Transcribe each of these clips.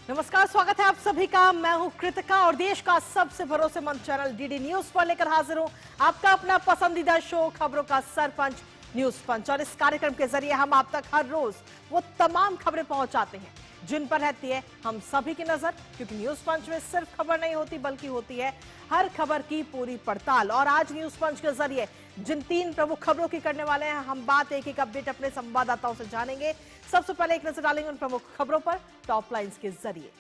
नमस्कार, स्वागत है आप सभी का। मैं हूं कृतिका और देश का सबसे भरोसेमंद चैनल डीडी न्यूज पर लेकर हाजिर हूं आपका अपना पसंदीदा शो खबरों का सरपंच न्यूज पंच। और इस कार्यक्रम के जरिए हम आप तक हर रोज वो तमाम खबरें पहुंचाते हैं जिन पर रहती है हम सभी की नजर, क्योंकि न्यूज पंच में सिर्फ खबर नहीं होती बल्कि होती है हर खबर की पूरी पड़ताल। और आज न्यूज पंच के जरिए जिन 3 प्रमुख खबरों की करने वाले हैं, हम बात एक अपडेट अपने संवाददाताओं से जानेंगे। सबसे पहले एक नजर डालेंगे उन प्रमुख खबरों पर टॉप लाइंस के जरिए।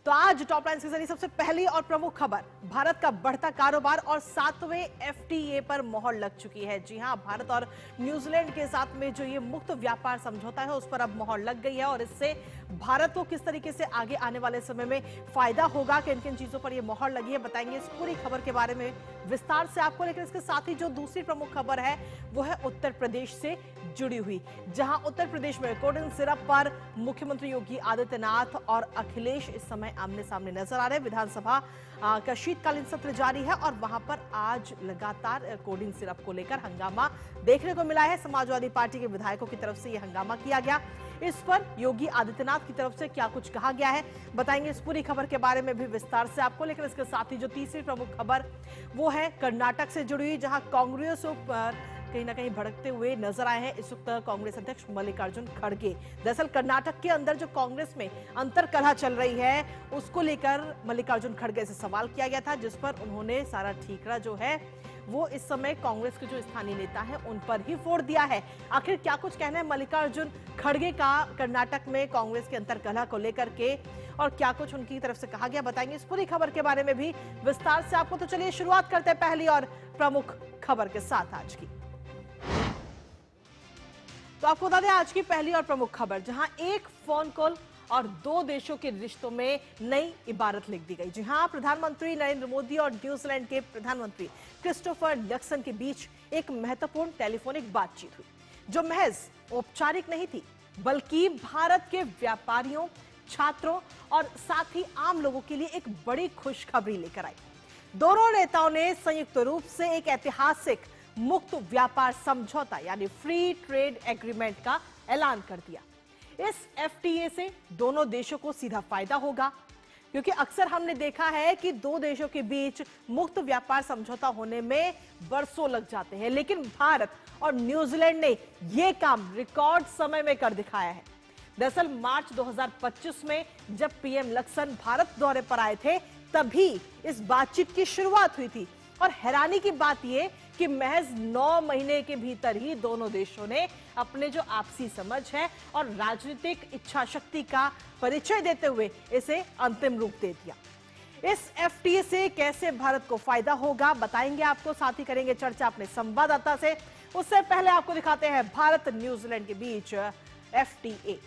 तो आज टॉप लाइन्स के जरिए सबसे पहली और प्रमुख खबर, भारत का बढ़ता कारोबार और 7वें एफटीए पर मोहर लग चुकी है। जी हां, भारत और न्यूजीलैंड के साथ में जो ये मुक्त व्यापार समझौता है उस पर अब मोहर लग गई है। और इससे भारत को किस तरीके से आगे आने वाले समय में फायदा होगा, किन किन चीजों पर ये मोहर लगी है, बताएंगे इस पूरी खबर के बारे में विस्तार से आपको। लेकिन इसके साथ ही जो दूसरी प्रमुख खबर है वो है उत्तर प्रदेश से जुड़ी हुई, जहां उत्तर प्रदेश में कोड इन सिरप पर मुख्यमंत्री योगी आदित्यनाथ और अखिलेश इस समय आमने सामने नजर आ रहे हैं। विधानसभा का शीतकालीन सत्र जारी है और वहां पर आज लगातार कोड इन सिरप को लेकर हंगामा देखने को मिला है। समाजवादी पार्टी के विधायकों की तरफ से यह हंगामा किया गया। इस पर योगी आदित्यनाथ की तरफ से क्या कुछ कहा गया है, बताएंगे इस पूरी खबर के बारे में भी विस्तार से आपको। लेकिन इसके साथ ही जो तीसरी प्रमुख खबर वो है कर्नाटक से जुड़ी हुई, जहां कांग्रेस पर कहीं ना कहीं भड़कते हुए नजर आए हैं इस वक्त कांग्रेस अध्यक्ष मल्लिकार्जुन खड़गे। दरअसल कर्नाटक के अंदर जो कांग्रेस में अंतरकलह चल रही है उसको लेकर मल्लिकार्जुन खड़गे से सवाल किया गया था, जिस पर उन्होंने सारा ठीकरा जो है वो इस समय कांग्रेस के जो स्थानीय नेता हैं उन पर ही फोड़ दिया है। आखिर क्या कुछ कहना है मल्लिकार्जुन खड़गे का कर्नाटक में कांग्रेस के अंतरकलह को लेकर के, और क्या कुछ उनकी तरफ से कहा गया, बताएंगे इस पूरी खबर के बारे में भी विस्तार से आपको। तो चलिए शुरुआत करते हैं पहली और प्रमुख खबर के साथ आज की। तो आपको बता दें आज की पहली और प्रमुख खबर, जहां एक फोन कॉल और 2 देशों के रिश्तों में नई इबारत लिख दी गई। जी हां, प्रधानमंत्री नरेंद्र मोदी और न्यूजीलैंड के प्रधानमंत्री क्रिस्टोफर लक्सन के बीच एक महत्वपूर्ण टेलीफोनिक बातचीत हुई, जो महज औपचारिक नहीं थी बल्कि भारत के व्यापारियों, छात्रों और साथ ही आम लोगों के लिए एक बड़ी खुशखबरी लेकर आई। दोनों नेताओं ने संयुक्त रूप से एक ऐतिहासिक मुक्त व्यापार समझौता यानी फ्री ट्रेड एग्रीमेंट का ऐलान कर दिया। इस एफटीए से दोनों देशों को सीधा फायदा होगा, क्योंकि अक्सर हमने देखा है कि 2 देशों के बीच मुक्त व्यापार समझौता होने में बरसों लग जाते हैं, लेकिन भारत और न्यूजीलैंड ने यह काम रिकॉर्ड समय में कर दिखाया है। दरअसल मार्च 2025 में जब पीएम लक्सन भारत दौरे पर आए थे तभी इस बातचीत की शुरुआत हुई थी। और हैरानी की बात यह कि महज 9 महीने के भीतर ही दोनों देशों ने अपने जो आपसी समझ है और राजनीतिक इच्छा शक्ति का परिचय देते हुए इसे अंतिम रूप दे दिया। इस एफटीए से कैसे भारत को फायदा होगा बताएंगे आपको, साथ ही करेंगे चर्चा अपने संवाददाता से। उससे पहले आपको दिखाते हैं भारत न्यूजीलैंड के बीच एफटीए।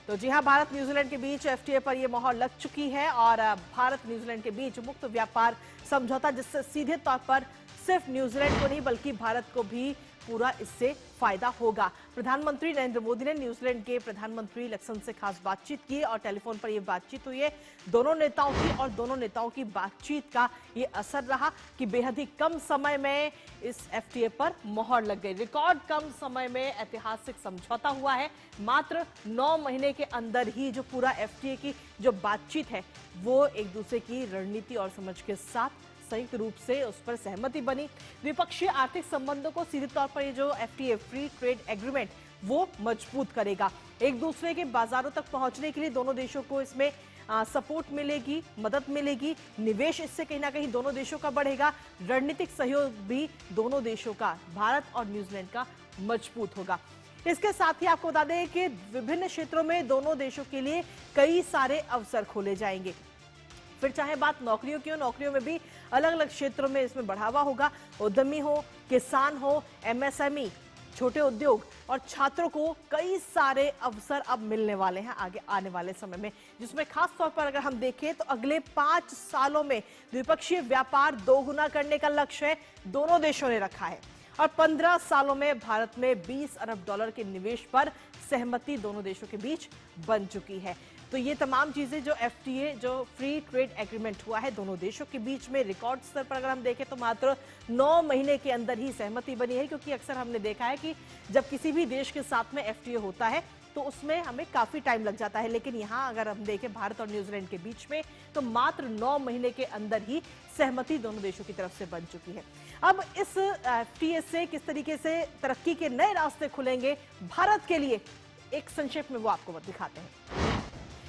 तो जी हां, भारत न्यूजीलैंड के बीच एफटीए पर यह मोहर लग चुकी है और भारत न्यूजीलैंड के बीच मुक्त व्यापार समझौता, जिससे सीधे तौर पर सिर्फ न्यूजीलैंड को नहीं बल्कि भारत को भी पूरा इससे फायदा होगा। प्रधानमंत्री नरेंद्र मोदी ने न्यूजीलैंड के प्रधानमंत्री लक्सन से खास बातचीत की और टेलीफोन पर यह बातचीत हुई है दोनों नेताओं की। और दोनों नेताओं की बातचीत का ये असर रहा कि बेहद ही कम समय में इस एफटीए पर मोहर लग गई। रिकॉर्ड कम समय में ऐतिहासिक समझौता हुआ है। मात्र 9 महीने के अंदर ही जो पूरा एफटीए की जो बातचीत है वो एक दूसरे की रणनीति और समझ के साथ संयुक्त रूप से उस पर सहमति बनी। द्विपक्षीय आर्थिक संबंधों को सीधे तौर पर ये जो एफटीए फ्री ट्रेड एग्रीमेंट वो मजबूत करेगा। एक दूसरे के बाजारों तक पहुंचने के लिए दोनों देशों को इसमें सपोर्ट मिलेगी, मदद मिलेगी। निवेश इससे कहीं ना कहीं दोनों देशों का बढ़ेगा। रणनीतिक सहयोग भी दोनों देशों का, भारत और न्यूजीलैंड का, मजबूत होगा। इसके साथ ही आपको बता दें कि विभिन्न क्षेत्रों में दोनों देशों के लिए कई सारे अवसर खोले जाएंगे। फिर चाहे बात नौकरियों की हो, नौकरियों में भी अलग अलग क्षेत्रों में इसमें बढ़ावा होगा। उद्यमी हो, किसान हो, एमएसएमई, छोटे उद्योग और छात्रों को कई सारे अवसर अब मिलने वाले हैं आगे आने वाले समय में, जिसमें खास तौर पर अगर हम देखें तो अगले 5 सालों में द्विपक्षीय व्यापार 2 गुना करने का लक्ष्य दोनों देशों ने रखा है। और 15 सालों में भारत में $20 अरब के निवेश पर सहमति दोनों देशों के बीच बन चुकी है। तो ये तमाम चीजें जो एफटीए, जो फ्री ट्रेड एग्रीमेंट हुआ है दोनों देशों के बीच में, रिकॉर्ड स्तर पर अगर हम देखें तो मात्र 9 महीने के अंदर ही सहमति बनी है। क्योंकि अक्सर हमने देखा है कि जब किसी भी देश के साथ में एफटीए होता है तो उसमें हमें काफी टाइम लग जाता है, लेकिन यहाँ अगर हम देखें भारत और न्यूजीलैंड के बीच में तो मात्र 9 महीने के अंदर ही सहमति दोनों देशों की तरफ से बन चुकी है। अब इस एफटीए से किस तरीके से तरक्की के नए रास्ते खुलेंगे भारत के लिए, एक संक्षेप में वो आपको दिखाते हैं।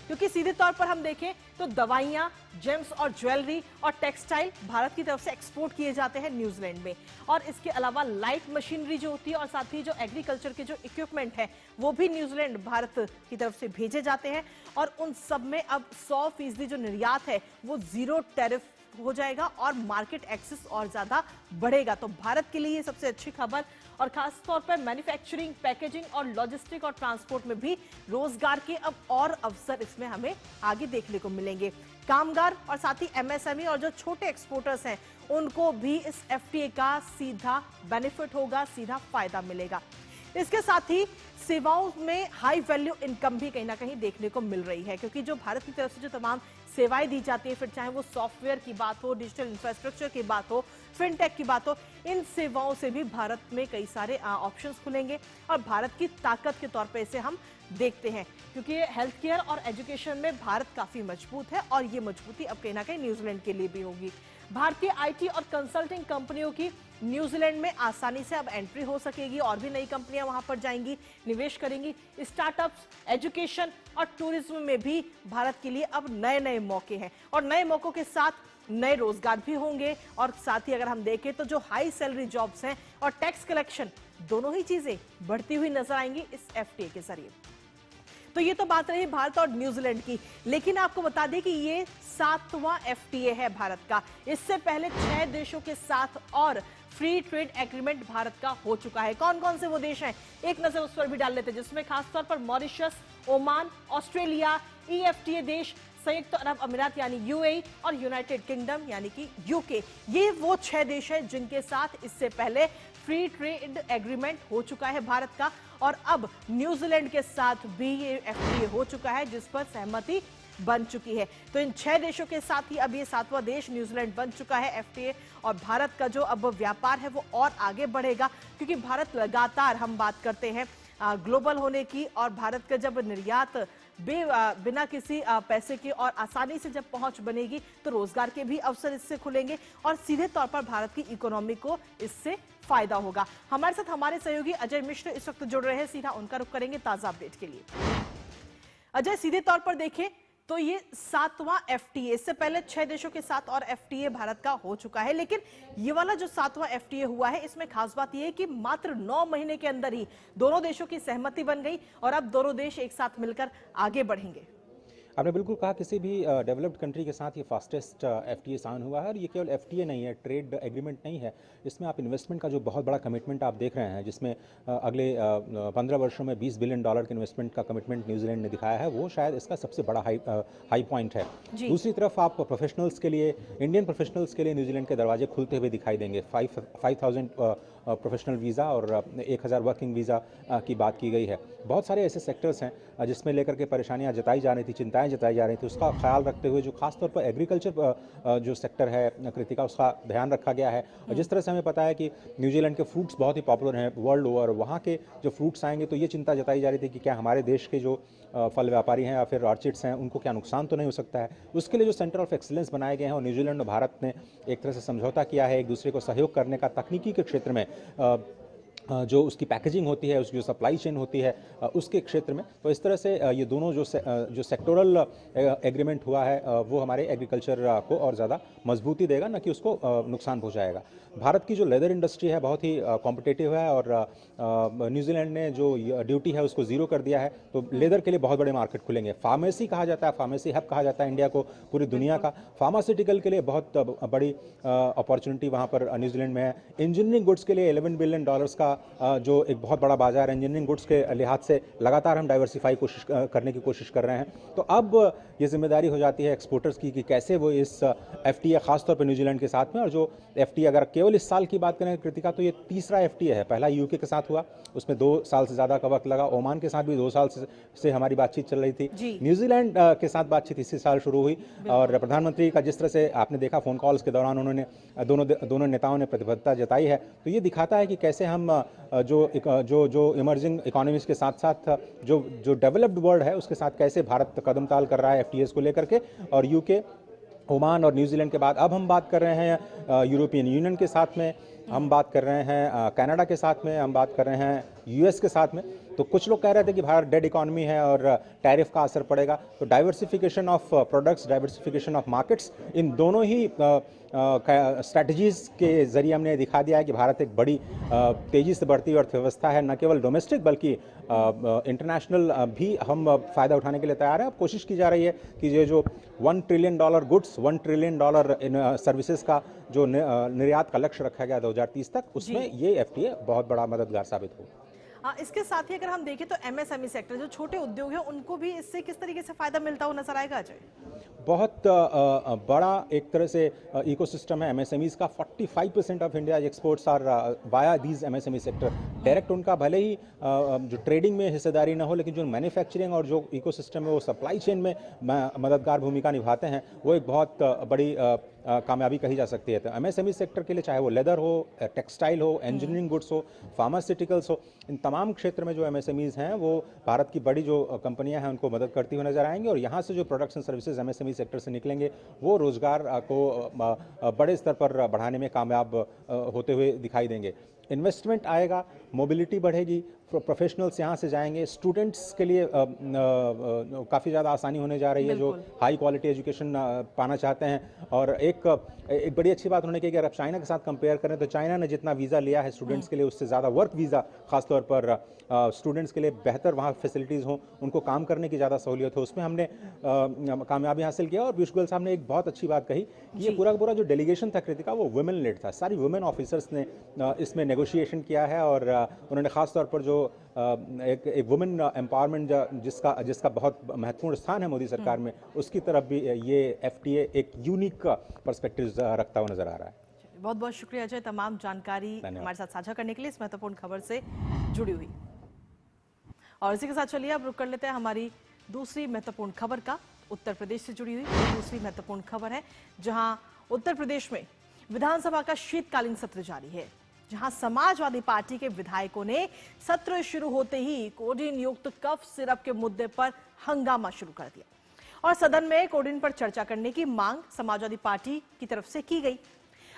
क्योंकि सीधे तौर पर हम देखें तो दवाइयां, जेम्स और ज्वेलरी और टेक्सटाइल भारत की तरफ से एक्सपोर्ट किए जाते हैं न्यूजीलैंड में, और इसके अलावा लाइट मशीनरी जो होती है और साथ ही जो एग्रीकल्चर के जो इक्विपमेंट है वो भी न्यूजीलैंड भारत की तरफ से भेजे जाते हैं, और उन सब में अब 100% जो निर्यात है वो जीरो टैरिफ हो जाएगा और मार्केट एक्सेस और ज्यादा बढ़ेगा। तो भारत के लिए ये सबसे अच्छी खबर, और खास तौर पर मैन्युफैक्चरिंग, पैकेजिंग और लॉजिस्टिक और ट्रांसपोर्ट में भी रोजगार के अब और अवसर इसमें हमें आगे देखने को मिलेंगे। कामगार और साथ ही एमएसएमई और जो छोटे एक्सपोर्टर्स हैं उनको भी इस एफटीए का सीधा बेनिफिट होगा, सीधा फायदा मिलेगा। इसके साथ ही सेवाओं में हाई वैल्यू इनकम भी कहीं ना कहीं देखने को मिल रही है, क्योंकि जो भारत की तरफ से जो तमाम सेवाएं दी जाती है, फिर चाहे वो सॉफ्टवेयर की बात हो, डिजिटल इंफ्रास्ट्रक्चर की बात हो, फिनटेक की बात हो, इन सेवाओं से भी भारत में कई सारे ऑप्शंस खुलेंगे और भारत की ताकत के तौर पे इसे हम देखते हैं, क्योंकि हेल्थ केयर और एजुकेशन में भारत काफी मजबूत है और ये मजबूती अब कहीं ना कहीं न्यूजीलैंड के लिए भी होगी। भारतीय आईटी और कंसल्टिंग कंपनियों की न्यूजीलैंड में आसानी से अब एंट्री हो सकेगी और भी नई कंपनियां वहां पर जाएंगी, निवेश करेंगी। स्टार्टअप्स, एजुकेशन और टूरिज्म में भी भारत के लिए अब नए नए मौके हैं, और नए मौकों के साथ नए रोजगार भी होंगे, और साथ ही अगर हम देखें तो जो हाई सैलरी जॉब्स हैं और टैक्स कलेक्शन, दोनों ही चीजें बढ़ती हुई नजर आएंगी इस एफटीए के जरिए। तो ये तो बात रही भारत और न्यूजीलैंड की, लेकिन आपको बता दें कि ये 7वां एफटीए है भारत का। इससे पहले 6 देशों के साथ और फ्री ट्रेड एग्रीमेंट भारत का हो चुका है। कौन कौन से वो देश हैं, एक नजर उस पर भी डाल लेते हैं, जिसमें खासतौर पर मॉरिशस, ओमान, ऑस्ट्रेलिया, ईएफटीए देश, संयुक्त अरब अमीरात यानी यूएई और यूनाइटेड किंगडम यानी कि यूके, ये वो 6 देश हैं जिनके साथ इससे पहले फ्री ट्रेड एग्रीमेंट हो चुका है भारत का, और अब न्यूजीलैंड के साथ भी ये एफटीए हो चुका है जिस पर सहमति बन चुकी है। तो इन 6 देशों के साथ ही अब ये 7वां देश न्यूजीलैंड बन चुका है एफटीए, और भारत का जो अब व्यापार है वो और आगे बढ़ेगा, क्योंकि भारत लगातार, हम बात करते हैं ग्लोबल होने की, और भारत का जब निर्यात बिना किसी पैसे के और आसानी से जब पहुंच बनेगी तो रोजगार के भी अवसर इससे खुलेंगे और सीधे तौर पर भारत की इकोनॉमी को इससे फायदा होगा। हमारे साथ हमारे सहयोगी अजय मिश्र इस वक्त जुड़ रहे हैं, सीधा उनका रुख करेंगे ताजा अपडेट के लिए। अजय, सीधे तौर पर देखें तो ये 7वां एफटीए, इससे पहले 6 देशों के साथ और एफटीए भारत का हो चुका है, लेकिन ये वाला जो 7वां एफटीए हुआ है इसमें खास बात यह है कि मात्र 9 महीने के अंदर ही दोनों देशों की सहमति बन गई और अब दोनों देश एक साथ मिलकर आगे बढ़ेंगे। आपने बिल्कुल कहा, किसी भी डेवलप्ड कंट्री के साथ ये फास्टेस्ट एफटीए साइन हुआ है, और ये केवल एफटीए नहीं है, ट्रेड एग्रीमेंट नहीं है, इसमें आप इन्वेस्टमेंट का जो बहुत बड़ा कमिटमेंट आप देख रहे हैं, जिसमें अगले 15 वर्षों में $20 बिलियन के इन्वेस्टमेंट का कमिटमेंट न्यूजीलैंड ने दिखाया है, वो शायद इसका सबसे बड़ा हाई पॉइंट है। दूसरी तरफ आप प्रोफेशनल्स के लिए, इंडियन प्रोफेशनल्स के लिए न्यूजीलैंड के दरवाजे खुलते हुए दिखाई देंगे। 5,000 प्रोफेशनल वीज़ा और 1,000 वर्किंग वीज़ा की बात की गई है। बहुत सारे ऐसे सेक्टर्स हैं जिसमें लेकर के परेशानियां जताई जा रही थी, चिंताएं जताई जा रही थी, उसका ख्याल रखते हुए जो खासतौर पर एग्रीकल्चर जो सेक्टर है कृतिका, उसका ध्यान रखा गया है। और जिस तरह से हमें पता है कि न्यूजीलैंड के फ्रूट्स बहुत ही पॉपुलर हैं वर्ल्ड ओवर, वहाँ के जो फ्रूट्स आएंगे तो ये चिंता जताई जा रही थी कि क्या हमारे देश के जो फल व्यापारी हैं या फिर ऑर्चिड्स हैं उनको क्या नुकसान तो नहीं हो सकता है। उसके लिए जो सेंटर ऑफ एक्सीलेंस बनाए गए हैं, और न्यूजीलैंड और भारत ने एक तरह से समझौता किया है एक दूसरे को सहयोग करने का, तकनीकी के क्षेत्र में जो उसकी पैकेजिंग होती है, उसकी जो सप्लाई चेन होती है उसके क्षेत्र में। तो इस तरह से ये दोनों जो सेक्टोरल एग्रीमेंट हुआ है वो हमारे एग्रीकल्चर को और ज़्यादा मजबूती देगा, न कि उसको नुकसान पहुंचाएगा। भारत की जो लेदर इंडस्ट्री है बहुत ही कॉम्पिटिटिव है, और न्यूजीलैंड ने जो ड्यूटी है उसको ज़ीरो कर दिया है, तो लेदर के लिए बहुत बड़े मार्केट खुलेंगे। फार्मेसी कहा जाता है, फार्मेसी हब कहा जाता है इंडिया को, पूरी दुनिया का। फार्मास्यूटिकल के लिए बहुत बड़ी अपॉर्चुनिटी वहाँ पर न्यूजीलैंड में है। इंजीनियरिंग गुड्स के लिए $11 बिलियन का जो एक बहुत बड़ा बाजार है इंजीनियरिंग गुड्स के लिहाज से, लगातार हम डाइवर्सिफाई करने की कोशिश कर रहे हैं। तो अब ये जिम्मेदारी हो जाती है एक्सपोर्टर्स की कि कैसे वो इस एफटीए, खासतौर पर न्यूजीलैंड के साथ में, और जो एफटीए अगर केवल इस साल की बात करें कृतिका, तो ये तीसरा एफटीए है। पहला यूके के साथ हुआ, उसमें 2 साल से ज़्यादा का वक्त लगा। ओमान के साथ भी 2 साल से हमारी बातचीत चल रही थी। न्यूजीलैंड के साथ बातचीत इसी साल शुरू हुई, और प्रधानमंत्री का जिस तरह से आपने देखा फ़ोन कॉल्स के दौरान उन्होंने दोनों नेताओं ने प्रतिबद्धता जताई है, तो ये दिखाता है कि कैसे हम जो इमर्जिंग इकोनॉमीज के साथ साथ जो जो डेवलप्ड वर्ल्ड है उसके साथ कैसे भारत कदम ताल कर रहा है एफटीएस को लेकर के। और यूके, ओमान और न्यूजीलैंड के बाद अब हम बात कर रहे हैं यूरोपियन यूनियन के साथ में, हम बात कर रहे हैं कनाडा के साथ में, हम बात कर रहे हैं यूएस के साथ में। तो कुछ लोग कह रहे थे कि भारत डेड इकोनॉमी है और टैरिफ का असर पड़ेगा। तो diversification of products, diversification of markets, इन दोनों ही स्ट्रैटेजीज के जरिए हमने दिखा दिया है कि भारत एक बड़ी तेजी से बढ़ती अर्थव्यवस्था है, न केवल डोमेस्टिक बल्कि इंटरनेशनल भी हम फ़ायदा उठाने के लिए तैयार है। अब कोशिश की जा रही है कि ये जो $1 ट्रिलियन गुड्स, $1 ट्रिलियन इन सर्विसेज का जो निर्यात का लक्ष्य रखा गया 2030 तक, उसमें ये एफटीए बहुत बड़ा मददगार साबित हो। इसके साथ ही अगर हम देखें तो एमएसएमई सेक्टर, जो छोटे उद्योग हैं, उनको भी इससे किस तरीके से फायदा मिलता हुआ नजर आएगा अजय? बहुत बड़ा एक तरह से इकोसिस्टम है एमएसएमईज का। 45% of India exports are via these MSME sector. Direct उनका भले ही जो ट्रेडिंग में हिस्सेदारी ना हो, लेकिन जो मैन्युफैक्चरिंग और जो इकोसिस्टम है वो सप्लाई चेन में मददगार भूमिका निभाते हैं, वो एक बहुत बड़ी कामयाबी कही जा सकती है। तो एमएसएमई सेक्टर के लिए चाहे वो लेदर हो, टेक्सटाइल हो, इंजीनियरिंग गुड्स हो, फार्मास्यूटिकल्स हो, इन तमाम क्षेत्र में जो एमएसएमईज हैं वो भारत की बड़ी जो कंपनियां हैं उनको मदद करती हुई नजर आएंगी। और यहाँ से जो products and services MSME sector से निकलेंगे वो रोजगार को बड़े स्तर पर बढ़ाने में कामयाब होते हुए दिखाई देंगे। इन्वेस्टमेंट आएगा, मोबिलिटी बढ़ेगी, प्रोफेशनल्स यहाँ से जाएंगे, स्टूडेंट्स के लिए काफ़ी ज़्यादा आसानी होने जा रही है जो हाई क्वालिटी एजुकेशन पाना चाहते हैं। और एक बड़ी अच्छी बात उन्होंने की कि अगर आप चाइना के साथ कंपेयर करें तो चाइना ने जितना वीज़ा लिया है स्टूडेंट्स के लिए, उससे ज़्यादा वर्क वीज़ा खासतौर पर स्टूडेंट्स के लिए बेहतर वहाँ फैसिलिटीज़ हों, उनको काम करने की ज़्यादा सहूलियत हो, उसमें हमने कामयाबी हासिल किया। और पीयूष गोयल साहब ने एक बहुत अच्छी बात कही कि ये पूरा का पूरा जो डेलीगेशन था कृतिका, वो वुमेन लेड था। सारी वुमेन ऑफिसर्स ने इसमें नेगोशिएशन किया है और उन्होंने खासतौर पर जो एक वुमेन एम्पावरमेंट जिसका बहुत महत्वपूर्ण स्थान है मोदी सरकार में, उसकी तरफ भी ये एफटीए एक यूनिक पर्सपेक्टिव रखता हुआ नजर आ रहा है। बहुत बहुत शुक्रिया अजय, तमाम जानकारी हमारे साथ साझा करने के लिए, इस महत्वपूर्ण खबर से जुड़ी हुई। और इसी के साथ चलिए अब रुक कर लेते हैं हमारी दूसरी महत्वपूर्ण खबर का। उत्तर प्रदेश से जुड़ी हुई दूसरी महत्वपूर्ण खबर है, जहां उत्तर प्रदेश में विधानसभा का शीतकालीन सत्र जारी है, जहां समाजवादी पार्टी के विधायकों ने सत्र शुरू होते ही कोडिन युक्त कफ सिरप के मुद्दे पर हंगामा शुरू कर दिया और सदन में कोडिन पर चर्चा करने की मांग समाजवादी पार्टी की तरफ से की गई।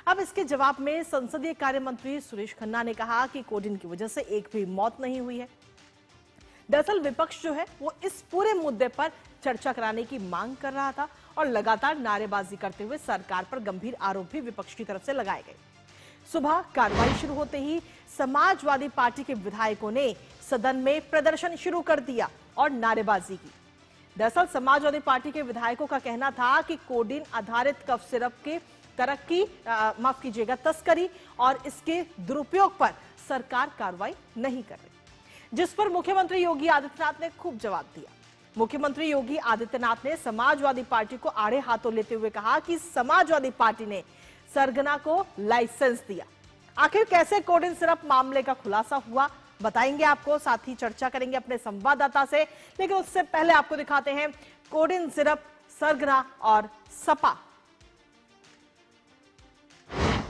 अब इसके जवाब में संसदीय कार्य मंत्री सुरेश खन्ना ने कहा कि कोडिन की वजह से एक भी मौत नहीं हुई है। दरअसल विपक्ष जो है वो इस पूरे मुद्दे पर चर्चा कराने की मांग कर रहा था और लगातार नारेबाजी करते हुए सरकार पर गंभीर आरोप भी विपक्ष की तरफ से लगाए गए। सुबह कार्रवाई शुरू होते ही समाजवादी पार्टी के विधायकों ने सदन में प्रदर्शन शुरू कर दिया और नारेबाजी की। दरअसल समाजवादी पार्टी के विधायकों का कहना था कि कोडिन आधारित कफ सिरप के तस्करी और इसके दुरुपयोग पर सरकार कार्रवाई नहीं कर रही, जिस पर मुख्यमंत्री योगी आदित्यनाथ ने खूब जवाब दिया। मुख्यमंत्री योगी आदित्यनाथ ने समाजवादी पार्टी को आड़े हाथों लेते हुए कहा कि समाजवादी पार्टी ने सरगना को लाइसेंस दिया। आखिर कैसे कोडिन सिरप मामले का खुलासा हुआ बताएंगे आपको, साथ ही चर्चा करेंगे अपने संवाददाता से। लेकिन उससे पहले आपको दिखाते हैं कोडिन सिरप, सरगना और सपा।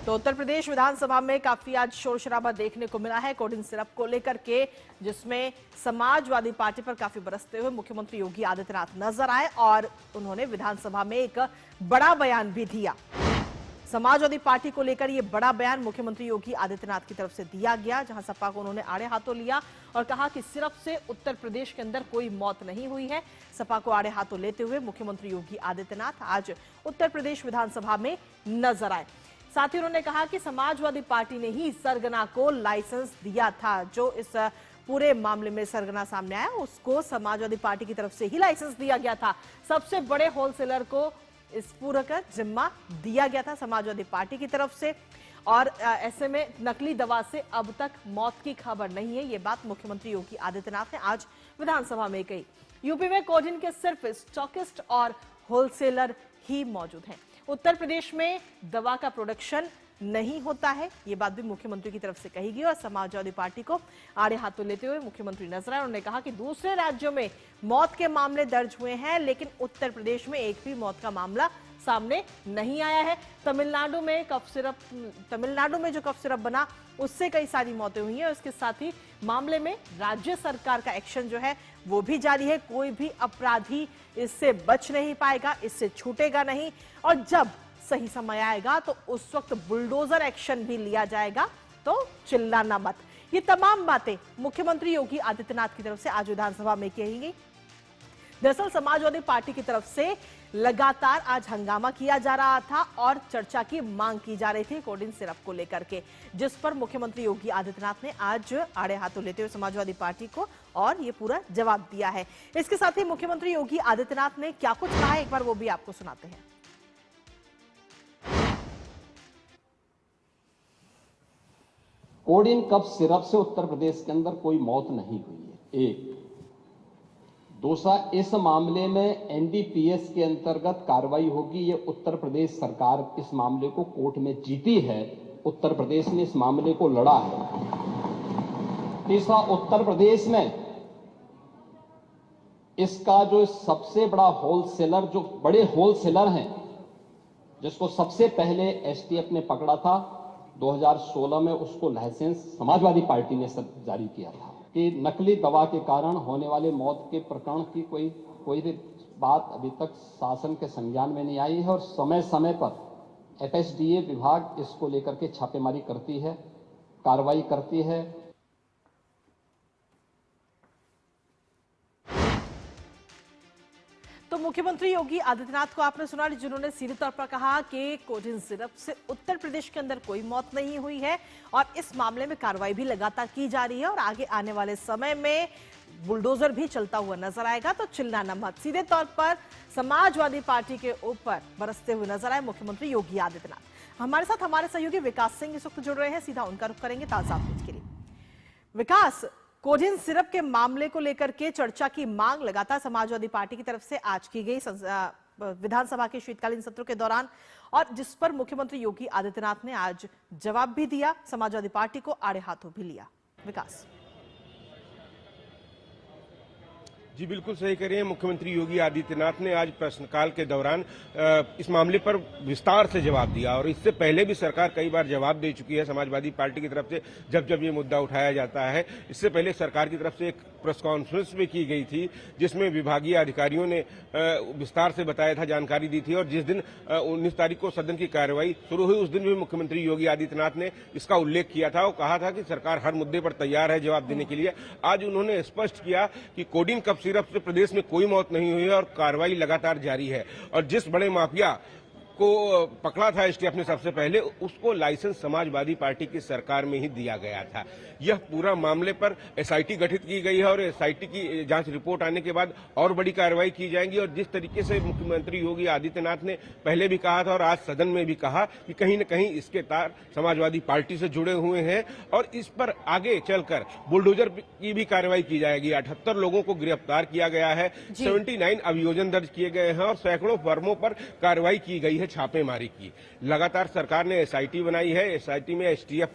तो उत्तर प्रदेश विधानसभा में काफी आज शोर शराबा देखने को मिला है कोडिन सिरप को लेकर के, जिसमें समाजवादी पार्टी पर काफी बरसते हुए मुख्यमंत्री योगी आदित्यनाथ नजर आए और उन्होंने विधानसभा में एक बड़ा बयान भी दिया। समाजवादी पार्टी को लेकर यह बड़ा बयान मुख्यमंत्री योगी आदित्यनाथ की तरफ से दिया गया, जहां सपा को उन्होंने आड़े हाथों लिया और कहा कि सिरप से उत्तर प्रदेश के अंदर कोई मौत नहीं हुई है। सपा को आड़े हाथों लेते हुए मुख्यमंत्री योगी आदित्यनाथ आज उत्तर प्रदेश विधानसभा में नजर आए। साथ ही उन्होंने कहा कि समाजवादी पार्टी ने ही सरगना को लाइसेंस दिया था। जो इस पूरे मामले में सरगना सामने आया उसको समाजवादी पार्टी की तरफ से ही लाइसेंस दिया गया था। सबसे बड़े होलसेलर को इस पूरा का जिम्मा दिया गया था समाजवादी पार्टी की तरफ से। और ऐसे में नकली दवा से अब तक मौत की खबर नहीं है, ये बात मुख्यमंत्री योगी आदित्यनाथ ने आज विधानसभा में कही। यूपी में कोडिन के सिर्फ स्टॉकिस्ट और होलसेलर ही मौजूद हैं। उत्तर प्रदेश में दवा का प्रोडक्शन नहीं होता है, ये बात भी मुख्यमंत्री की तरफ से कही गई। और समाजवादी पार्टी को आड़े हाथों लेते हुए मुख्यमंत्री नजर आए। उन्होंने कहा कि दूसरे राज्यों में मौत के मामले दर्ज हुए हैं, लेकिन उत्तर प्रदेश में एक भी मौत का मामला सामने नहीं आया है। तमिलनाडु में जो कफ सिरप बना उससे कई सारी मौतें हुई हैं। उसके साथ ही मामले में राज्य सरकार का एक्शन जो है वो भी जारी है। कोई भी अपराधी इससे बच नहीं पाएगा, इससे छूटेगा नहीं, और जब सही समय आएगा तो उस वक्त बुलडोजर एक्शन भी लिया जाएगा। तो चिल्लाना मत। ये तमाम बातें मुख्यमंत्री योगी आदित्यनाथ की तरफ से आज विधानसभा में कही गई। दरअसल समाजवादी पार्टी की तरफ से लगातार आज हंगामा किया जा रहा था और चर्चा की मांग की जा रही थी कोडिन सिरप को लेकर के, जिस पर मुख्यमंत्री योगी आदित्यनाथ ने आज आड़े हाथों लेते हुए समाजवादी पार्टी को और ये पूरा जवाब दिया है। इसके साथ ही मुख्यमंत्री योगी आदित्यनाथ ने क्या कुछ कहा है, एक बार वो भी आपको सुनाते हैं। कोडिन कफ सिरप से उत्तर प्रदेश के अंदर कोई मौत नहीं हुई है, एक। दूसरा, इस मामले में एनडीपीएस के अंतर्गत कार्रवाई होगी। ये उत्तर प्रदेश सरकार इस मामले को कोर्ट में जीती है, उत्तर प्रदेश ने इस मामले को लड़ा है। तीसरा, उत्तर प्रदेश में इसका जो सबसे बड़ा होलसेलर, जो बड़े होलसेलर हैं, जिसको सबसे पहले एसटीएफ ने पकड़ा था 2016 में, उसको लाइसेंस समाजवादी पार्टी ने जारी किया था कि नकली दवा के कारण होने वाले मौत के प्रकरण की कोई भी बात अभी तक शासन के संज्ञान में नहीं आई है, और समय समय पर एफएसडीए विभाग इसको लेकर के छापेमारी करती है, कार्रवाई करती है। तो मुख्यमंत्री योगी आदित्यनाथ को आपने सुना, जिन्होंने सीधे तौर पर कहा कि कोडिन सिरप से उत्तर प्रदेश के अंदर कोई मौत नहीं हुई है और इस मामले में कार्रवाई भी लगातार की जा रही है और आगे आने वाले समय में बुलडोजर भी चलता हुआ नजर आएगा। तो चिल्लाना मत। सीधे तौर पर समाजवादी पार्टी के ऊपर बरसते हुए नजर आए मुख्यमंत्री योगी आदित्यनाथ। हमारे साथ हमारे सहयोगी विकास सिंह इस वक्त जुड़ रहे हैं, सीधा उनका रुख करेंगे ताजा अपडेट के लिए। विकास, कोडिन सिरप के मामले को लेकर के चर्चा की मांग लगातार समाजवादी पार्टी की तरफ से आज की गई विधानसभा के शीतकालीन सत्र के दौरान, और जिस पर मुख्यमंत्री योगी आदित्यनाथ ने आज जवाब भी दिया, समाजवादी पार्टी को आड़े हाथों भी लिया। विकास जी बिल्कुल सही कह रहे हैं। मुख्यमंत्री योगी आदित्यनाथ ने आज प्रश्नकाल के दौरान इस मामले पर विस्तार से जवाब दिया, और इससे पहले भी सरकार कई बार जवाब दे चुकी है समाजवादी पार्टी की तरफ से जब जब ये मुद्दा उठाया जाता है। इससे पहले सरकार की तरफ से एक प्रेस कॉन्फ्रेंस भी की गई थी जिसमें विभागीय अधिकारियों ने विस्तार से बताया था, जानकारी दी थी, और जिस दिन 19 तारीख को सदन की कार्रवाई शुरू हुई उस दिन भी मुख्यमंत्री योगी आदित्यनाथ ने इसका उल्लेख किया था और कहा था कि सरकार हर मुद्दे पर तैयार है जवाब देने के लिए। आज उन्होंने स्पष्ट किया कि कोडिन कफ सिरप से प्रदेश में कोई मौत नहीं हुई है और कार्रवाई लगातार जारी है, और जिस बड़े माफिया को पकड़ा था एसटीएफ ने सबसे पहले, उसको लाइसेंस समाजवादी पार्टी की सरकार में ही दिया गया था। यह पूरा मामले पर एसआईटी गठित की गई है और एसआईटी की जांच रिपोर्ट आने के बाद और बड़ी कार्रवाई की जाएगी। और जिस तरीके से मुख्यमंत्री योगी आदित्यनाथ ने पहले भी कहा था और आज सदन में भी कहा कि कहीं न कहीं इसके तार समाजवादी पार्टी से जुड़े हुए हैं और इस पर आगे चलकर बुलडोजर की भी कार्रवाई की जाएगी। 78 लोगों को गिरफ्तार किया गया है, 79 अभियोजन दर्ज किए गए हैं और सैकड़ों फर्मों पर कार्रवाई की गई है, छापेमारी की। लगातार सरकार ने एसआईटी बनाई है, एसआईटी में एसटीएफ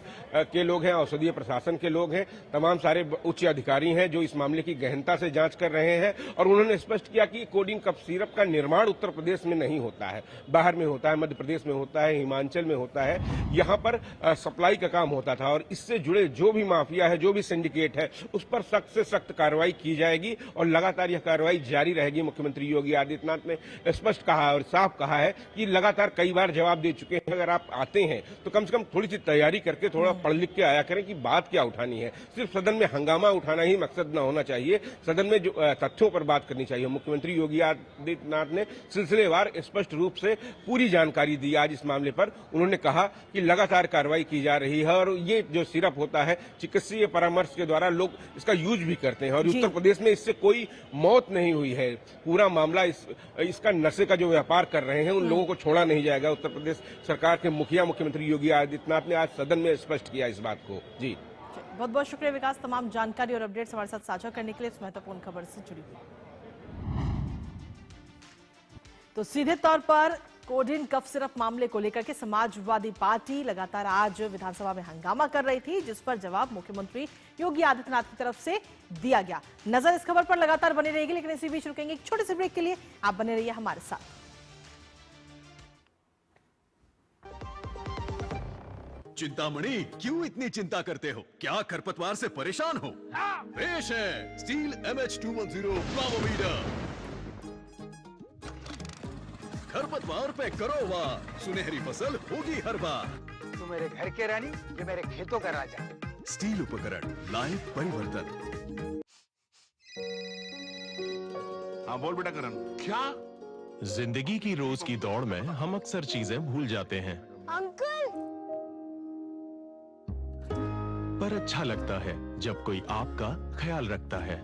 के लोग हैं, औषधीय प्रशासन के लोग हैं, तमाम सारे उच्च अधिकारी हैं जो इस मामले की गहनता से जांच कर रहे हैं। और उन्होंने स्पष्ट किया कि कोडिन कफ सिरप का निर्माण उत्तर प्रदेश में नहीं होता है, बाहर में होता है, मध्य प्रदेश में होता है, हिमाचल में होता है। यहाँ पर सप्लाई का काम होता था और इससे जुड़े जो भी माफिया है, जो भी सिंडिकेट है, उस पर सख्त से सख्त कार्रवाई की जाएगी और लगातार यह कार्रवाई जारी रहेगी। मुख्यमंत्री योगी आदित्यनाथ ने स्पष्ट कहा और साफ कहा है कि लगातार कई बार जवाब दे चुके हैं, अगर आप आते हैं तो कम से कम थोड़ी सी तैयारी करके थोड़ा पढ़ लिख के आया करें कि बात क्या उठानी है। सिर्फ सदन में हंगामा उठाना ही मकसद न होना चाहिए, सदन में जो तथ्यों पर बात करनी चाहिए। मुख्यमंत्री योगी आदित्यनाथ ने सिलसिलेवार स्पष्ट रूप से पूरी जानकारी दी आज इस मामले पर। उन्होंने कहा कि लगातार कार्रवाई की जा रही है और ये जो सिरप होता है चिकित्सीय परामर्श के द्वारा लोग इसका यूज भी करते हैं और उत्तर प्रदेश में इससे कोई मौत नहीं हुई है। पूरा मामला इसका नशे का जो व्यापार कर रहे हैं उन लोगों को छोड़ा नहीं जाएगा। उत्तर प्रदेश सरकार के मुखिया मुख्यमंत्री योगी आदित्यनाथ ने आज सदन में स्पष्ट किया इस बात को। जी बहुत बहुत शुक्रिया विकास, तमाम जानकारी और अपडेट्स हमारे साथ साझा करने के लिए, इस महत्वपूर्ण खबर से जुड़ी हुई। तो सीधे तौर पर कोडिन कफ सिरप मामले को लेकर के समाजवादी पार्टी लगातार आज विधानसभा में हंगामा कर रही थी, जिस पर जवाब मुख्यमंत्री योगी आदित्यनाथ की तरफ से दिया गया। नजर इस खबर पर लगातार बनी रहेगी, लेकिन इसी बीच रुकेंगे एक छोटे से ब्रेक के लिए। आप बने रहिए हमारे साथ। चिंतामणि, क्यों इतनी चिंता करते हो? क्या खरपतवार से परेशान हो? पेश है स्टील MH210 फ्लावोमीटर। खरपतवार पे करो वार, सुनहरी फसल होगी हर बार। तू मेरे घर के रानी, ये मेरे खेतों का राजा। स्टील उपकरण लाए परिवर्तन। हाँ बोल बेटा करण। क्या? जिंदगी की रोज की दौड़ में हम अक्सर चीजें भूल जाते हैं, अंकल। पर अच्छा लगता है जब कोई आपका ख्याल रखता है,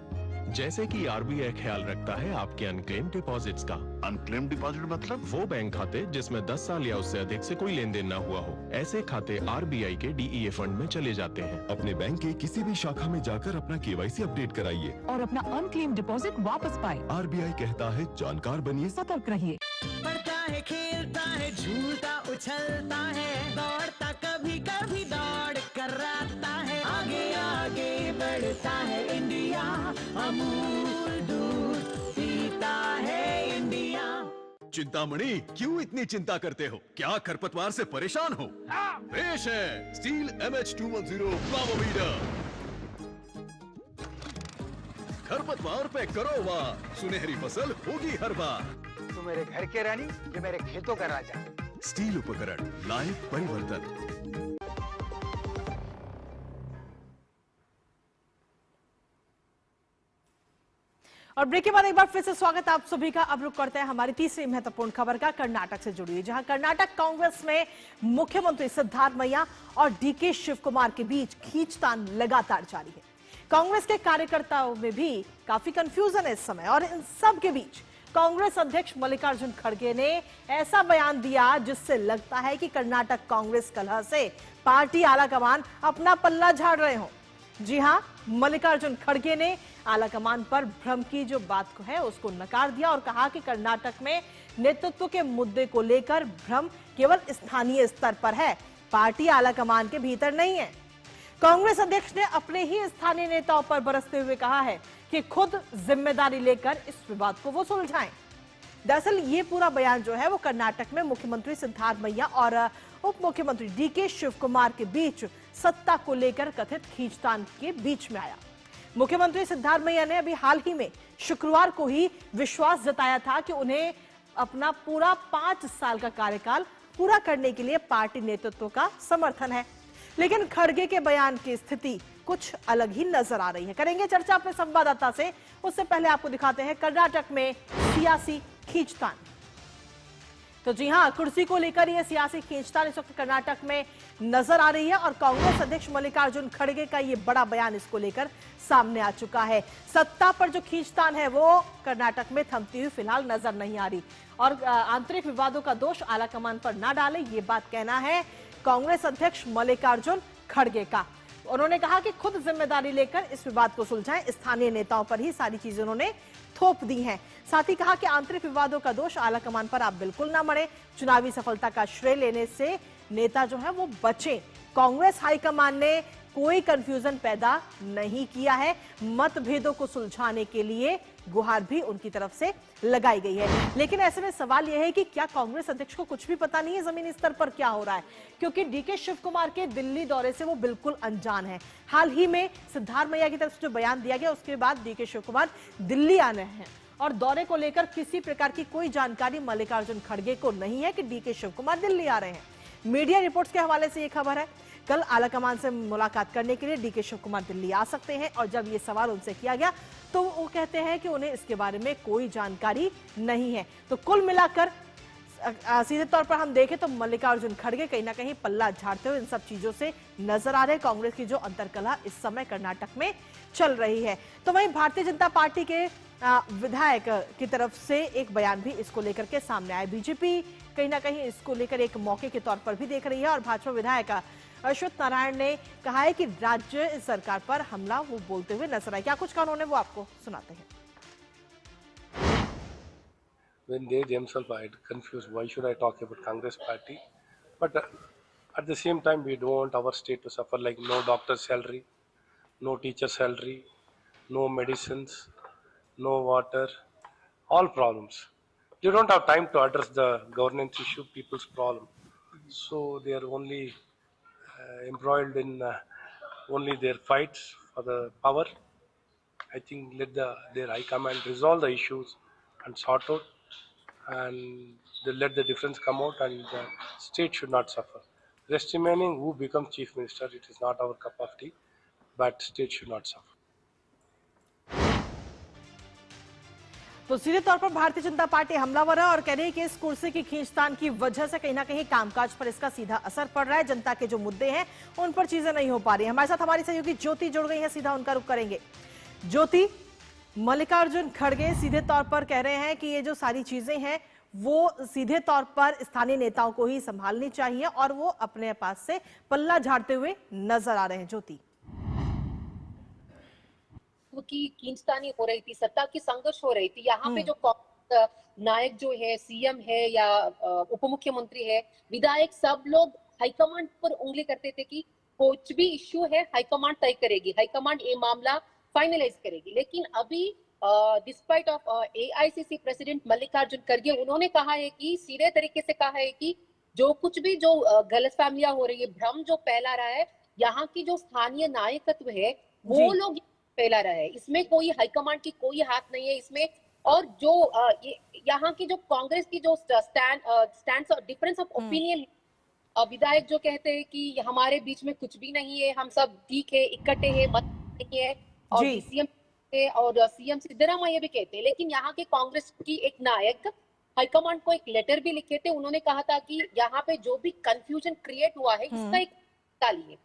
जैसे कि RBI ख्याल रखता है आपके अनक्लेम डिपॉजिट्स का। अनक्लेम डिपॉजिट मतलब? वो बैंक खाते जिसमें 10 साल या उससे अधिक से कोई लेन देन न हुआ हो, ऐसे खाते RBI के DEA फंड में चले जाते हैं। अपने बैंक के किसी भी शाखा में जाकर अपना KYC अपडेट कराइए और अपना अनक्लेम डिपॉजिट वापस पाए। RBI कहता है जानकार बनिए, सतर्क रहिए। पढ़ता है, खेलता है, झूलता उछलता है, दौड़ता कभी कभी दौड़ कराता है, आगे आगे बढ़ता है इंडिया, अमूल दूध पीता है इंडिया। चिंतामणि, क्यों इतनी चिंता करते हो? क्या खरपतवार से परेशान हो? पेश है स्टील MH210 फ्लावोमीटर। खरपतवार पे करो वार, सुनहरी फसल होगी हर बार। तू मेरे घर के रानी, ये मेरे खेतों का राजा। स्टील उपकरण लाए परिवर्तन। और ब्रेक के बाद एक बार फिर से स्वागत आप सभी का। अब रुक करते हैं हमारी तीसरी महत्वपूर्ण खबर का, कर्नाटक से जुड़ी है, जहां कर्नाटक कांग्रेस में मुख्यमंत्री सिद्धार्थ मैया और DK शिव कुमार के बीच खींचतान लगातार जारी है। कांग्रेस के कार्यकर्ताओं में भी काफी कंफ्यूजन है इस समय, और इन सब के बीच कांग्रेस अध्यक्ष मल्लिकार्जुन खड़गे ने ऐसा बयान दिया जिससे लगता है कि कर्नाटक कांग्रेस कलह से पार्टी आलाकमान अपना पल्ला झाड़ रहे हों। जी हां, मल्लिकार्जुन खड़गे ने आलाकमान पर भ्रम की जो बात को है उसको नकार दिया और कहा कि कर्नाटक में नेतृत्व के मुद्दे को लेकर भ्रम केवल स्थानीय स्तर पर है, पार्टी आलाकमान के भीतर नहीं है। कांग्रेस अध्यक्ष ने अपने ही स्थानीय नेताओं पर बरसते हुए कहा है कि खुद जिम्मेदारी लेकर इस विवाद को वो सुलझाएं। दरअसल ये पूरा बयान जो है वो कर्नाटक में मुख्यमंत्री सिद्धार्थ मैया और उप मुख्यमंत्री DK शिव कुमार के बीच सत्ता को लेकर कथित खींचतान के बीच में आया। मुख्यमंत्री सिद्धार्थ मैया ने अभी हाल ही में शुक्रवार को ही विश्वास जताया था कि उन्हें अपना पूरा 5 साल का कार्यकाल पूरा करने के लिए पार्टी नेतृत्व का समर्थन है, लेकिन खड़गे के बयान की स्थिति कुछ अलग ही नजर आ रही है। करेंगे चर्चा अपने संवाददाता से, उससे पहले आपको दिखाते हैं कर्नाटक में सियासी खींचतान। तो जी हां, कुर्सी को लेकर यह सियासी खींचतान इस वक्त कर्नाटक में नजर आ रही है और कांग्रेस अध्यक्ष मल्लिकार्जुन खड़गे का यह बड़ा बयान इसको लेकर सामने आ चुका है। सत्ता पर जो खींचतान है वो कर्नाटक में थमती हुई फिलहाल नजर नहीं आ रही और आंतरिक विवादों का दोष आलाकमान पर ना डाले, ये बात कहना है कांग्रेस अध्यक्ष मल्लिकार्जुन खड़गे का। उन्होंने कहा कि खुद जिम्मेदारी लेकर इस विवाद को सुलझाएं, स्थानीय नेताओं पर ही सारी चीजें उन्होंने थोप दी हैं। साथ ही कहा कि आंतरिक विवादों का दोष आलाकमान पर आप बिल्कुल ना मढ़े, चुनावी सफलता का श्रेय लेने से नेता जो है वो बचें। कांग्रेस हाईकमान ने कोई कंफ्यूजन पैदा नहीं किया है, मतभेदों को सुलझाने के लिए गुहार भी उनकी तरफ से लगाई गई है। लेकिन ऐसे में सवाल यह है कि क्या कांग्रेस अध्यक्ष को कुछ भी पता नहीं है जमीनी स्तर पर क्या हो रहा है, क्योंकि DK शिव कुमार के दिल्ली दौरे से वो बिल्कुल अनजान है। हाल ही में सिद्धार्थ मैया की तरफ से जो बयान दिया गया उसके बाद DK शिव कुमार दिल्ली आ रहे हैं और दौरे को लेकर किसी प्रकार की कोई जानकारी मल्लिकार्जुन खड़गे को नहीं है कि DK शिव कुमार दिल्ली आ रहे हैं। मीडिया रिपोर्ट्स के हवाले से ये खबर है, कल आलाकमान से मुलाकात करने के लिए DK शिव कुमार दिल्ली आ सकते हैं और जब ये सवाल उनसे किया गया तो वो कहते हैं कि उन्हें इसके बारे में कोई जानकारी नहीं है। तो कुल मिलाकर सीधे तौर पर हम देखें तो मल्लिकार्जुन खड़गे कहीं ना कहीं पल्ला झाड़ते हुए इन सब चीजों से नजर आ रहे। कांग्रेस की जो अंतरकलह इस समय कर्नाटक में चल रही है, तो वहीं भारतीय जनता पार्टी के विधायक की तरफ से एक बयान भी इसको लेकर के सामने आया। बीजेपी कहीं ना कहीं इसको लेकर एक मौके के तौर पर भी देख रही है और भाजपा विधायक अश्वत्थ नारायण ने कहा है कि राज्य सरकार पर हमला वो बोलते हुए नजर आए। क्या कुछ कहा उन्होंने वो आपको सुनाते हैं। When they themselves are confused, why should I talk about Congress party? But at the same time, we don't want our state to suffer, like no doctor's salary, no teacher salary, no medicines, no water, all problems. They don't have time to address the governance issue, people's problem. So they are only embroiled in only their fights for the power. I think let their high command resolve the issues and sort out, and they let the difference come out, and the state should not suffer. Rest remaining, who becomes chief minister, it is not our cup of tea, but state should not suffer. तो सीधे तौर पर Bharatiya Janata party हमलावर है और कह रही है कि इस कुर्सी की खींचतान की वजह से कहीं ना कहीं कामकाज पर इसका सीधा असर पड़ रहा है। जनता के जो मुद्दे हैं उन पर चीजें नहीं हो पा रही। हमारे साथ हमारी सहयोगी ज्योति जुड़ गई है, सीधा उनका रुख करेंगे। ज्योति, मल्लिकार्जुन खड़गे सीधे तौर पर कह रहे हैं कि ये जो सारी चीजें हैं वो सीधे तौर पर स्थानीय नेताओं को ही संभालनी चाहिए और वो अपने पास से पल्ला झाड़ते हुए नजर आ रहे हैं। ज्योति, की खींचतानी हो रही थी, सत्ता की संघर्ष हो रही थी, यहाँ पे जो नायक जो है, सीएम है या उप मुख्यमंत्री है, विधायक, सब लोग हाईकमांड पर उंगली करते थे कि कुछ भी इश्यू है हाईकमांड तय करेगी, हाईकमांड ये मामला फाइनलाइज करेगी। लेकिन अभी despite of AICC president Mallikarjun खड़गे, उन्होंने कहा है कि सीधे तरीके से कहा है कि जो कुछ भी जो गलतफहमियां हो रही है, भ्रम जो फैला रहा है, यहाँ की जो स्थानीय नायकत्व है वो लोग फैला रहा है, इसमें कोई हाईकमांड की कोई हाथ नहीं है इसमें। और जो यहाँ की जो कांग्रेस की जो स्टैंड डिफरेंस ऑफ ओपिनियन, विधायक जो कहते हैं कि हमारे बीच में कुछ भी नहीं है, हम सब ठीक है, इकट्ठे हैं, मत नहीं है, और सीएम और सीएम सिद्धरामैया भी कहते हैं। लेकिन यहाँ के कांग्रेस की एक नायक हाईकमांड को एक लेटर भी लिखे थे, उन्होंने कहा था कि यहाँ पे जो भी कंफ्यूजन क्रिएट हुआ है इसका एक निकालिए।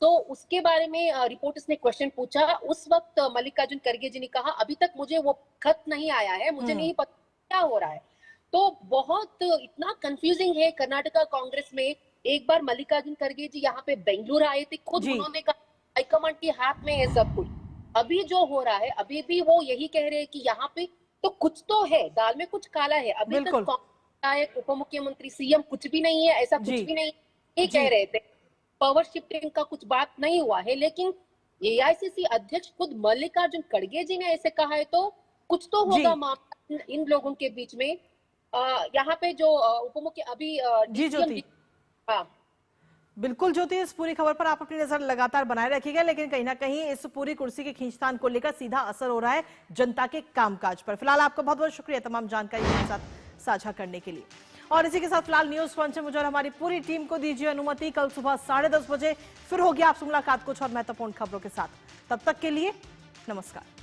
तो उसके बारे में रिपोर्टर्स ने क्वेश्चन पूछा। उस वक्त मल्लिकार्जुन खड़गे जी ने कहा अभी तक मुझे वो खत नहीं आया है, मुझे नहीं पता क्या हो रहा है। तो बहुत इतना कंफ्यूजिंग है कर्नाटका कांग्रेस में। एक बार मल्लिकार्जुन खड़गे जी यहाँ पे बेंगलुरु आए थे, खुद उन्होंने कहा हाईकमांड के हाथ में है सब कुछ। अभी जो हो रहा है, अभी भी वो यही कह रहे हैं कि यहाँ पे तो कुछ तो है, दाल में कुछ काला है। अभी तक नायक, उप मुख्यमंत्री, सीएम कुछ भी नहीं है, ऐसा कुछ भी नहीं, ये कह रहे थे। पावर शिफ्टिंग का कुछ बात नहीं हुआ है, लेकिन एआईसीसी अध्यक्ष खुद मल्लिकार्जुन खड़गे जी ने ऐसे कहा है, तो कुछ तो होगा मामला इन लोगों के बीच में। यहाँ पे जो उप मुख्य अभी ज्योति, हाँ बिल्कुल ज्योति, इस पूरी खबर पर आप अपनी नजर लगातार बनाए रखिएगा, लेकिन कहीं ना कहीं इस पूरी कुर्सी की खींचतान को लेकर सीधा असर हो रहा है जनता के कामकाज पर। फिलहाल आपका बहुत बहुत शुक्रिया तमाम जानकारी हमारे साथ साझा करने के लिए। और इसी के साथ फिलहाल न्यूज पंच से मुझे और हमारी पूरी टीम को दीजिए अनुमति। कल सुबह 10:30 बजे फिर होगी आपसे मुलाकात कुछ और महत्वपूर्ण खबरों के साथ। तब तक के लिए नमस्कार।